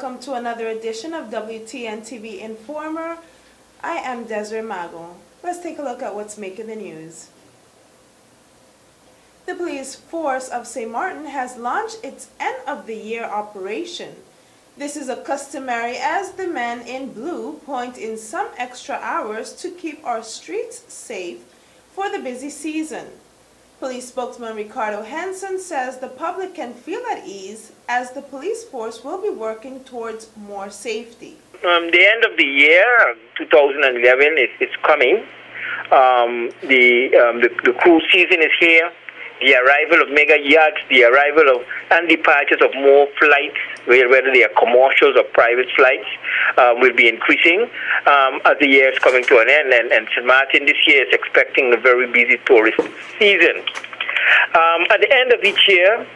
welcome to another edition of WTN-TV Informer. I am Desiree Mago. Let's take a look at what's making the news. The police force of St. Martin has launched its end-of-the-year operation. This is a customary as the men in blue point in some extra hours to keep our streets safe for the busy season. Police spokesman Ricardo Hansen says the public can feel at ease as the police force will be working towards more safety. The end of the year, 2011, is coming. The cruise season is here. The arrival of mega yachts, the arrival of and departures of more flights, whether they are commercials or private flights, will be increasing as the year is coming to an end. And St. Martin this year is expecting a very busy tourist season. At the end of each year,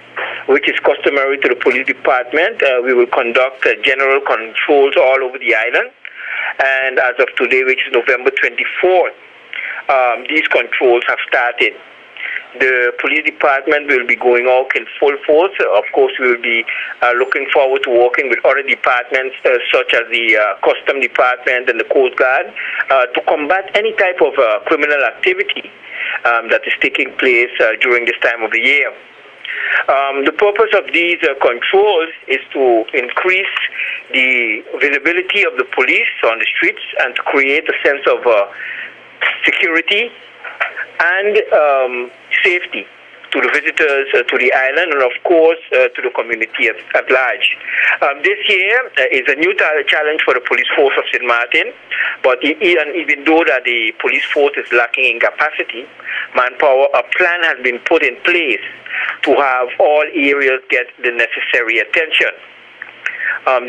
which is customary to the police department, we will conduct general controls all over the island. And as of today, which is November 24th, these controls have started. The police department will be going out in full force. Of course, we will be looking forward to working with other departments such as the Custom Department and the Coast Guard to combat any type of criminal activity that is taking place during this time of the year. The purpose of these controls is to increase the visibility of the police on the streets and to create a sense of security and safety to the visitors to the island and, of course, to the community at large. This year is a new challenge for the police force of St. Martin, but even though that the police force is lacking in capacity, manpower, a plan has been put in place to have all areas get the necessary attention.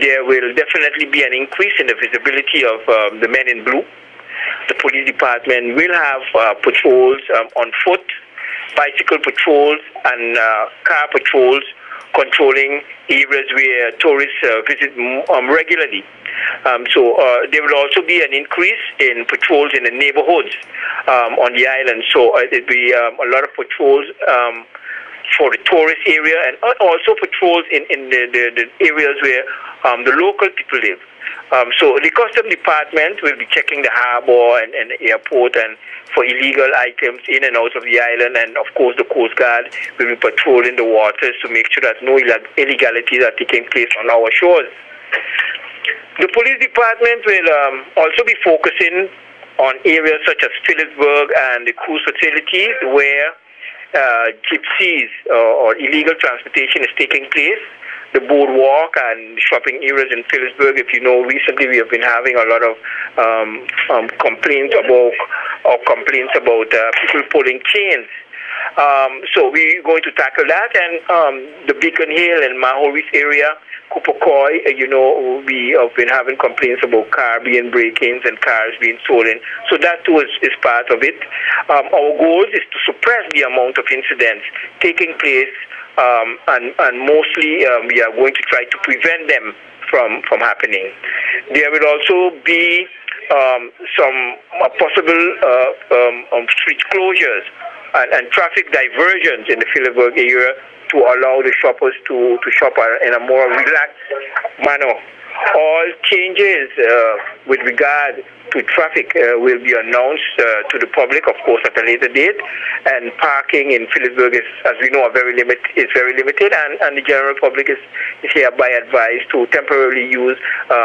There will definitely be an increase in the visibility of the men in blue. The police department will have patrols on foot, bicycle patrols, and car patrols controlling areas where tourists visit regularly. So there will also be an increase in patrols in the neighborhoods on the island. So it will be a lot of patrols for the tourist area and also patrols in the areas where the local people live. So the Custom Department will be checking the harbor and the airport and for illegal items in and out of the island, and of course the Coast Guard will be patrolling the waters to make sure that no illegalities are taking place on our shores. The police department will also be focusing on areas such as Phillipsburg and the cruise facilities where gypsies or illegal transportation is taking place. The boardwalk and shopping areas in Phillipsburg. If you know, recently we have been having a lot of complaints about people pulling chains. So we're going to tackle that, and the Beacon Hill and Mahoris area, Kupakoi, we have been having complaints about car being break-ins and cars being stolen. So that too is part of it. Our goal is to suppress the amount of incidents taking place, and mostly we are going to try to prevent them from happening. There will also be some possible street closures and traffic diversions in the Phillipsburg area to allow the shoppers to shop in a more relaxed manner. All changes with regard to traffic will be announced to the public, of course, at a later date. And parking in Phillipsburg is, as we know, very limited, and the general public is hereby advised to temporarily use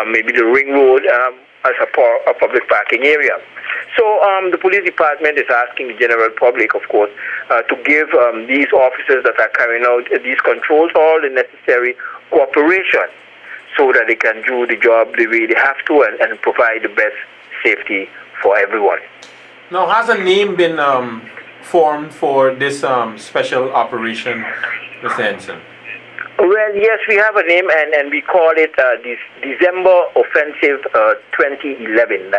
maybe the ring road as a public parking area. So the police department is asking the general public, of course, to give these officers that are carrying out these controls all the necessary cooperation so that they can do the job the way they have to and provide the best safety for everyone. Now, has a name been formed for this special operation, Mr. Henson? Well, yes, we have a name, and we call it this December Offensive 2011.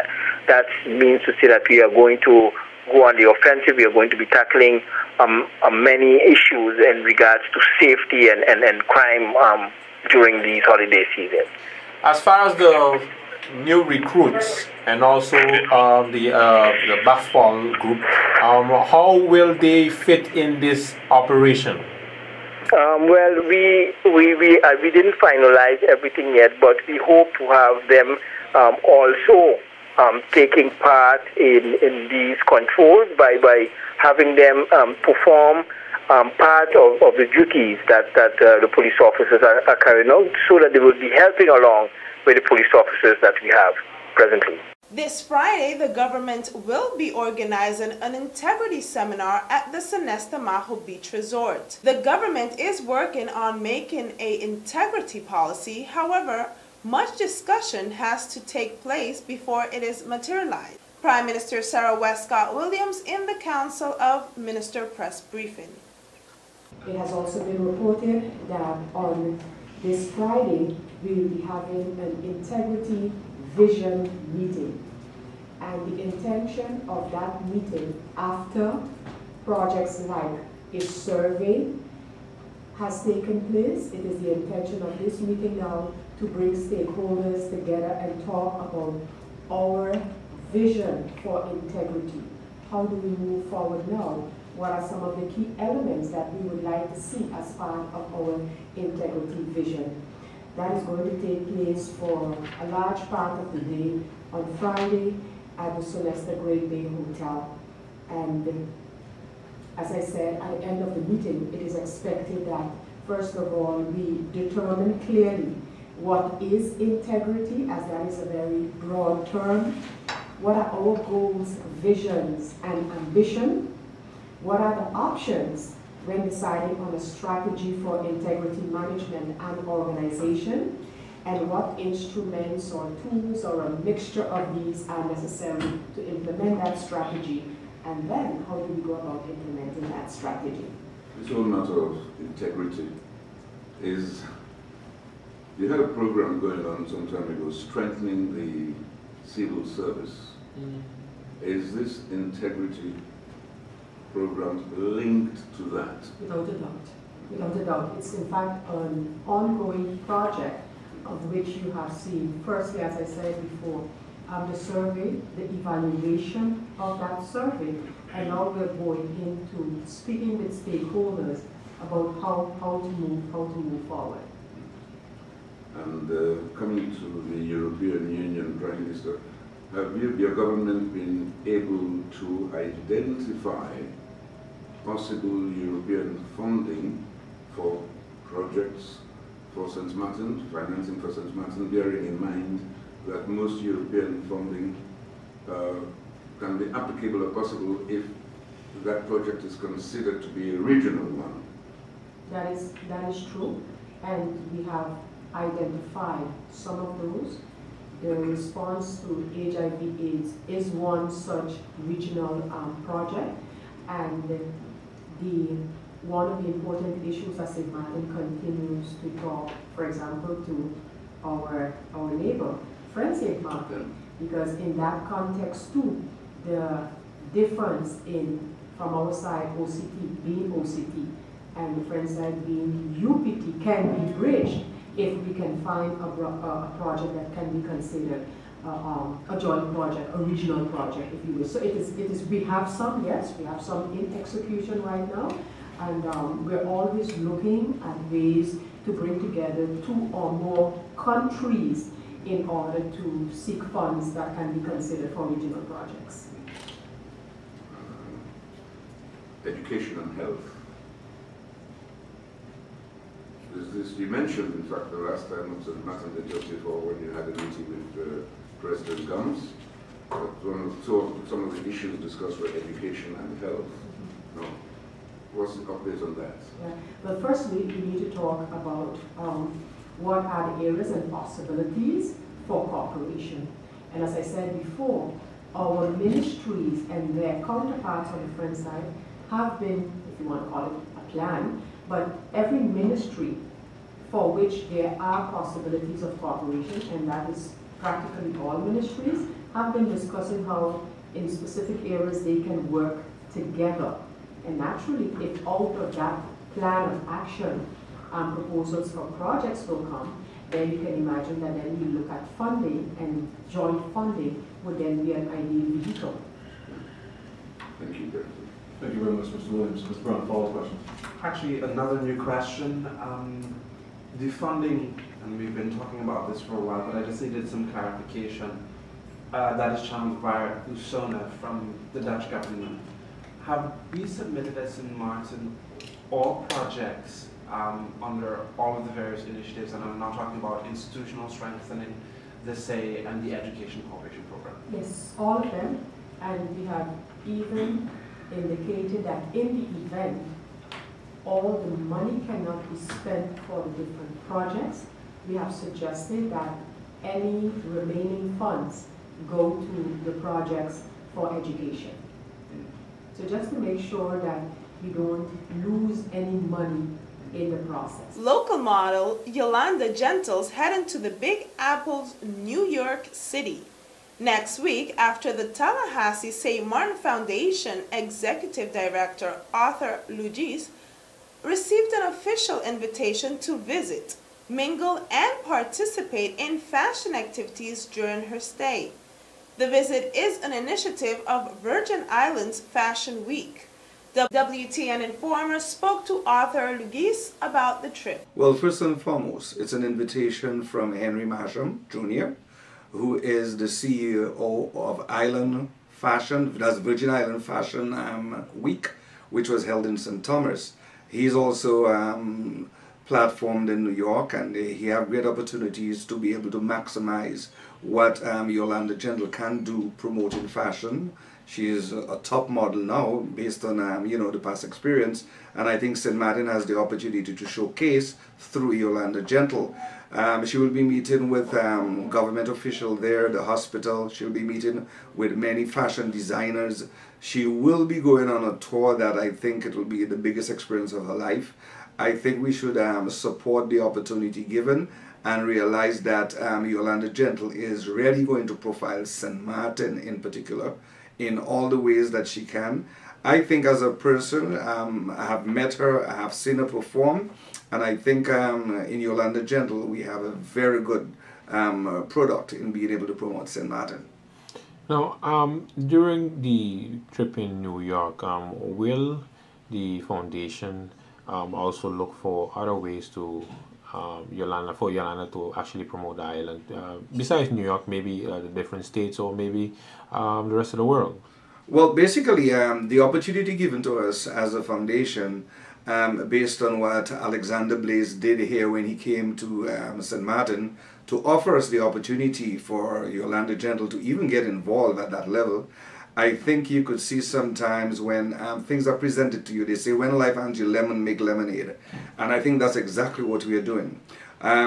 That means to say that we are going to go on the offensive. We are going to be tackling many issues in regards to safety and crime during these holiday seasons. As far as the new recruits and also the BAFPOL group, how will they fit in this operation? Well, we didn't finalize everything yet, but we hope to have them also taking part in these controls by having them perform part of the duties that the police officers are carrying out, so that they will be helping along with the police officers that we have presently. This Friday, the government will be organizing an integrity seminar at the Sonesta Maho Beach Resort. The government is working on making an integrity policy. However, much discussion has to take place before it is materialized. Prime Minister Sarah Westcott Williams in the Council of Minister press briefing. It has also been reported that on this Friday, we will be having an integrity vision meeting. And the intention of that meeting, after projects like a survey has taken place, it is the intention of this meeting now to bring stakeholders together and talk about our vision for integrity. How do we move forward now? What are some of the key elements that we would like to see as part of our integrity vision? That is going to take place for a large part of the day on Friday at the Sonesta Great Bay Hotel. And as I said, at the end of the meeting, it is expected that, first of all, we determine clearly what is integrity, as that is a very broad term. What are our goals, visions, and ambition? What are the options when deciding on a strategy for integrity management and organization? And what instruments or tools or a mixture of these are necessary to implement that strategy? And then how do we go about implementing that strategy? This whole matter of integrity is, you had a program going on some time ago, strengthening the civil service. Is this integrity program linked to that? Without a doubt. Without a doubt. It's in fact an ongoing project of which you have seen, firstly, as I said before, the survey, the evaluation of that survey, and now we're going into speaking with stakeholders about how to move forward. And coming to the European Union, Prime Minister, have your government been able to identify possible European funding for projects for St. Martin, financing for St. Martin, bearing in mind that most European funding can be applicable or possible if that project is considered to be a regional one? That is true, and we have identified some of those. The response to HIV/AIDS is one such regional project, and one of the important issues as St. Martin continues to talk, for example, to our neighbor, friend St. Martin, because in that context too, the difference from our side, OCT being OCT, and the friend side being UPT can be bridged if we can find a project that can be considered a joint project, a regional project, if you will. So it is. We have some, yes, we have some in execution right now, and we're always looking at ways to bring together 2 or more countries in order to seek funds that can be considered for regional projects. Education and health. You mentioned, in fact, the last time at St. Martin that just before, when you had a meeting with President Gums, some of the issues discussed were education and health. No. What's the update on that? Yeah. Well, firstly, we need to talk about what are the areas and possibilities for cooperation. And as I said before, our ministries and their counterparts on the French side have been, if you want to call it a plan, but every ministry for which there are possibilities of cooperation, and that is practically all ministries, have been discussing how in specific areas they can work together. And naturally, if out of that plan of action proposals for projects will come, then you can imagine that then we look at funding, and joint funding would then be an ideal vehicle. Thank you, Gary. Thank you very much, Mr. Williams. Mr. Brown, follow-up question. Actually, another new question. The funding, and we've been talking about this for a while, but I just needed some clarification. That is channeled via USONA from the Dutch government. Have we submitted as St. Martin all projects under all of the various initiatives, and I'm not talking about institutional strengthening, the SAY, and the Education Cooperation Program? Yes, all of them, and we have even indicated that in the event all the money cannot be spent for the different projects, we have suggested that any remaining funds go to the projects for education. So just to make sure that we don't lose any money in the process. Local model Yolanda Gentles heading to the Big Apple's New York City next week after the Tallahassee St. Martin Foundation Executive Director Arthur Lugis received an official invitation to visit, mingle, and participate in fashion activities during her stay. The visit is an initiative of Virgin Islands Fashion Week. The WTN Informer spoke to Arthur Lugis about the trip. Well, first and foremost, it's an invitation from Henry Masham Jr., who is the CEO of Island Fashion, that's Virgin Island Fashion Week, which was held in St. Thomas. He's also platformed in New York, and he have great opportunities to be able to maximize what Yolanda Gentle can do promoting fashion. She is a top model now based on you know, the past experience, and I think St. Martin has the opportunity to showcase through Yolanda Gentle. She will be meeting with government officials there, the hospital. She'll be meeting with many fashion designers. She will be going on a tour that I think it will be the biggest experience of her life. I think we should support the opportunity given and realize that Yolanda Gentle is really going to profile St. Martin in particular in all the ways that she can. I think as a person, I have met her, I have seen her perform, and I think in Yolanda Gentle we have a very good product in being able to promote St. Martin. Now, during the trip in New York, will the foundation also look for other ways to Yolanda to actually promote the island, besides New York, maybe the different states or maybe the rest of the world? Well, basically, the opportunity given to us as a foundation, based on what Alexander Blaze did here when he came to St. Martin, to offer us the opportunity for Yolanda Gentle to even get involved at that level. I think you could see sometimes when things are presented to you, they say, when life hands you lemon, make lemonade. And I think that's exactly what we are doing.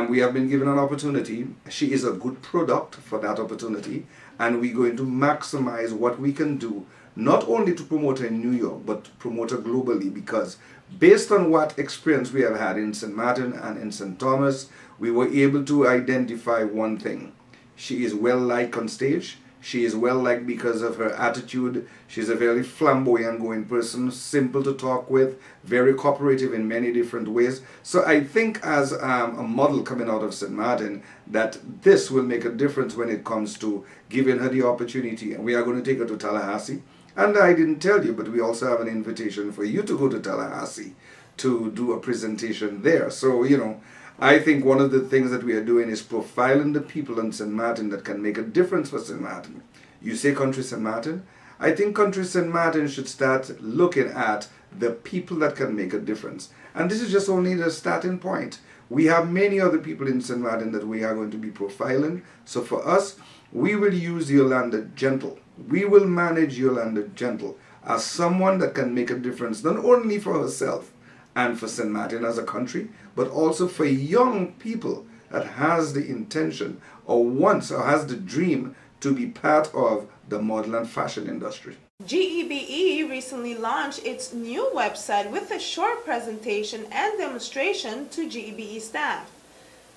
We have been given an opportunity. She is a good product for that opportunity. And we're going to maximize what we can do, not only to promote her in New York, but to promote her globally. Because based on what experience we have had in St. Martin and in St. Thomas, we were able to identify one thing. She is well liked on stage. She is well liked because of her attitude. She's a very flamboyant going person, simple to talk with, very cooperative in many different ways. So I think as a model coming out of St. Martin, that this will make a difference when it comes to giving her the opportunity. And we are going to take her to Tallahassee. And I didn't tell you, but we also have an invitation for you to go to Tallahassee to do a presentation there. So, you know, I think one of the things that we are doing is profiling the people in St. Martin that can make a difference for St. Martin. You say Country St. Martin? I think Country St. Martin should start looking at the people that can make a difference. And this is just only the starting point. We have many other people in St. Martin that we are going to be profiling. So for us, we will use Yolanda Gentle. We will manage Yolanda Gentle as someone that can make a difference, not only for herself and for St. Martin as a country, but also for young people that has the intention or wants or has the dream to be part of the model and fashion industry. GEBE recently launched its new website with a short presentation and demonstration to GEBE staff.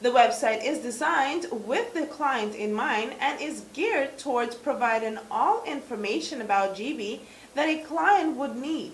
The website is designed with the client in mind and is geared towards providing all information about GB that a client would need.